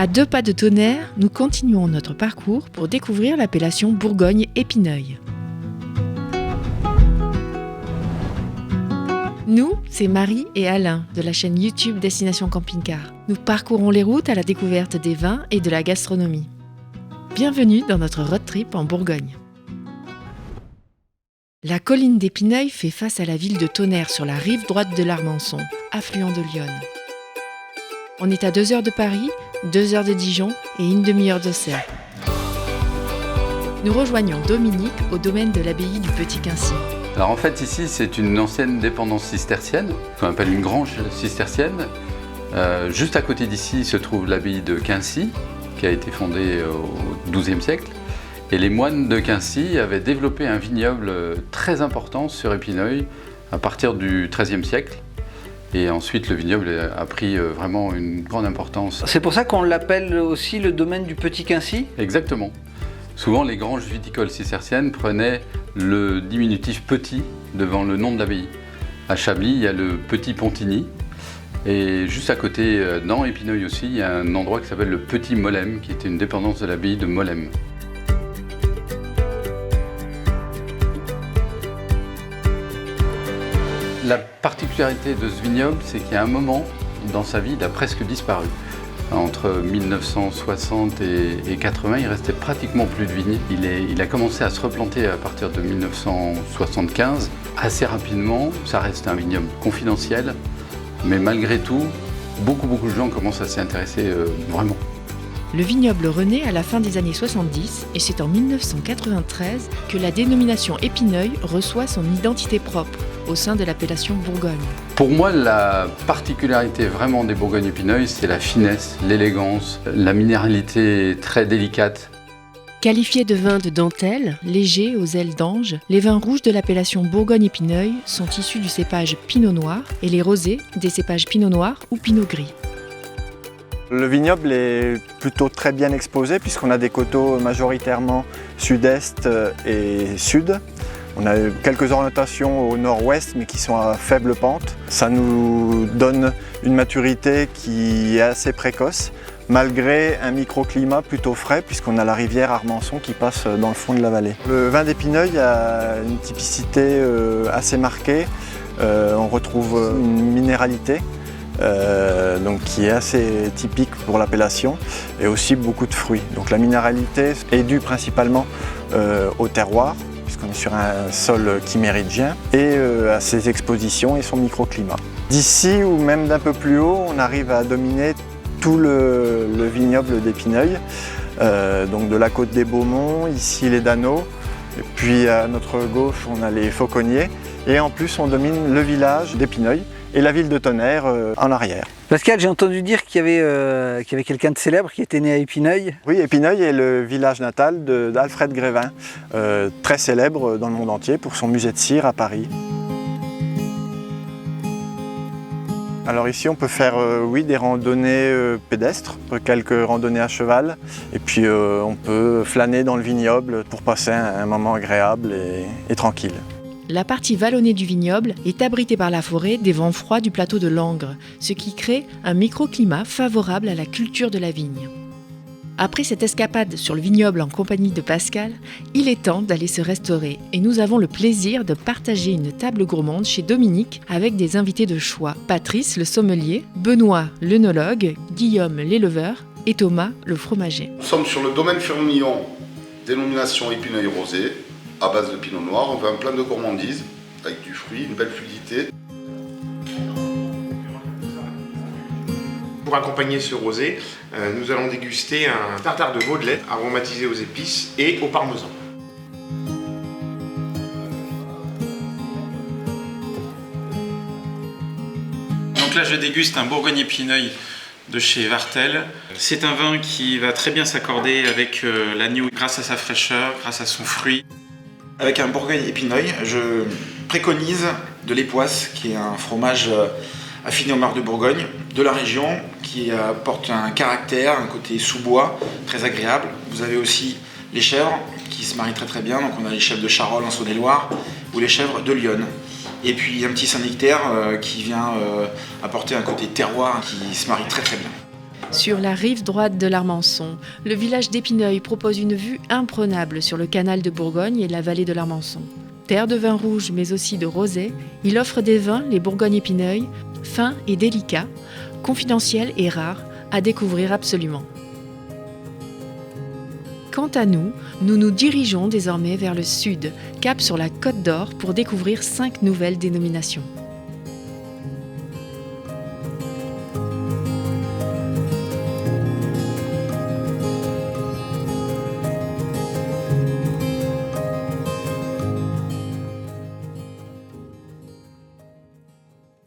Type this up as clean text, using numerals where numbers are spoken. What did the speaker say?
À 2 pas de Tonnerre, nous continuons notre parcours pour découvrir l'appellation Bourgogne-Épineuil. Nous, c'est Marie et Alain de la chaîne YouTube Destination Camping-Car. Nous parcourons les routes à la découverte des vins et de la gastronomie. Bienvenue dans notre road trip en Bourgogne. La colline d'Épineuil fait face à la ville de Tonnerre sur la rive droite de l'Armançon, affluent de l'Yonne. On est à 2 heures de Paris, 2 heures de Dijon et une demi-heure d'Auxerre. Nous rejoignons Dominique au domaine de l'abbaye du Petit-Quincy. Alors en fait ici c'est une ancienne dépendance cistercienne, qu'on appelle une grange cistercienne. Juste à côté d'ici se trouve l'abbaye de Quincy, qui a été fondée au XIIe siècle. Et les moines de Quincy avaient développé un vignoble très important sur Épineuil à partir du XIIIe siècle. Et ensuite, le vignoble a pris vraiment une grande importance. C'est pour ça qu'on l'appelle aussi le domaine du Petit Quincy ? Exactement. Souvent, les granges viticoles cisterciennes prenaient le diminutif petit devant le nom de l'abbaye. À Chablis, il y a le Petit Pontigny. Et juste à côté, dans Épineuil aussi, il y a un endroit qui s'appelle le Petit Molem, qui était une dépendance de l'abbaye de Molem. La particularité de ce vignoble, c'est qu'à un moment dans sa vie, il a presque disparu. Entre 1960 et 80, il restait pratiquement plus de vignes. Il a commencé à se replanter à partir de 1975. Assez rapidement, ça reste un vignoble confidentiel, mais malgré tout, beaucoup de gens commencent à s'y intéresser vraiment. Le vignoble renaît à la fin des années 70 et c'est en 1993 que la dénomination Épineuil reçoit son identité propre au sein de l'appellation Bourgogne. Pour moi, la particularité vraiment des Bourgogne-Épineuil, c'est la finesse, l'élégance, la minéralité très délicate. Qualifiés de vins de dentelle, légers aux ailes d'ange, les vins rouges de l'appellation Bourgogne-Épineuil sont issus du cépage Pinot Noir et les rosés des cépages Pinot Noir ou Pinot Gris. Le vignoble est plutôt très bien exposé puisqu'on a des coteaux majoritairement sud-est et sud. On a quelques orientations au nord-ouest mais qui sont à faible pente. Ça nous donne une maturité qui est assez précoce malgré un microclimat plutôt frais puisqu'on a la rivière Armançon qui passe dans le fond de la vallée. Le vin d'Épineuil a une typicité assez marquée. On retrouve une minéralité. Donc qui est assez typique pour l'appellation et aussi beaucoup de fruits. Donc la minéralité est due principalement au terroir puisqu'on est sur un sol chiméridien et à ses expositions et son microclimat. D'ici ou même d'un peu plus haut, on arrive à dominer tout le vignoble d'Épineuil, donc de la côte des Beaumonts, ici les Daneaux, et puis à notre gauche on a les Fauconniers et en plus on domine le village d'Épineuil et la ville de Tonnerre en arrière. Pascal, j'ai entendu dire qu'il y avait quelqu'un de célèbre qui était né à Épineuil. Oui, Épineuil est le village natal d'Alfred Grévin, très célèbre dans le monde entier pour son musée de cire à Paris. Alors ici on peut faire des randonnées pédestres, quelques randonnées à cheval et puis on peut flâner dans le vignoble pour passer un moment agréable et tranquille. La partie vallonnée du vignoble est abritée par la forêt des vents froids du plateau de Langres, ce qui crée un microclimat favorable à la culture de la vigne. Après cette escapade sur le vignoble en compagnie de Pascal, il est temps d'aller se restaurer et nous avons le plaisir de partager une table gourmande chez Dominique avec des invités de choix. Patrice, le sommelier, Benoît, l'œnologue, Guillaume, l'éleveur et Thomas, le fromager. Nous sommes sur le domaine Firmillon, dénomination Épineuil rosé, à base de pinot noir. On fait un plat de gourmandise avec du fruit, une belle fluidité. Pour accompagner ce rosé, nous allons déguster un tartare de veau de lait aromatisé aux épices et au parmesan. Donc là je déguste un Bourgogne-Épineuil de chez Vartel. C'est un vin qui va très bien s'accorder avec l'agneau grâce à sa fraîcheur, grâce à son fruit. Avec un Bourgogne-Épineuil, je préconise de l'époisse, qui est un fromage affiné au marc de Bourgogne, de la région, qui apporte un caractère, un côté sous-bois très agréable. Vous avez aussi les chèvres qui se marient très bien, donc on a les chèvres de Charolles en Saône-et-Loire ou les chèvres de Lyon. Et puis un petit Saint-Nectaire qui vient apporter un côté terroir qui se marie très bien. Sur la rive droite de l'Armançon, le village d'Épineuil propose une vue imprenable sur le canal de Bourgogne et la vallée de l'Armançon. Terre de vin rouge mais aussi de rosé, il offre des vins, les Bourgogne-Épineuil, fins et délicats, confidentiels et rares, à découvrir absolument. Quant à nous, nous nous dirigeons désormais vers le sud, cap sur la Côte d'Or pour découvrir 5 nouvelles dénominations.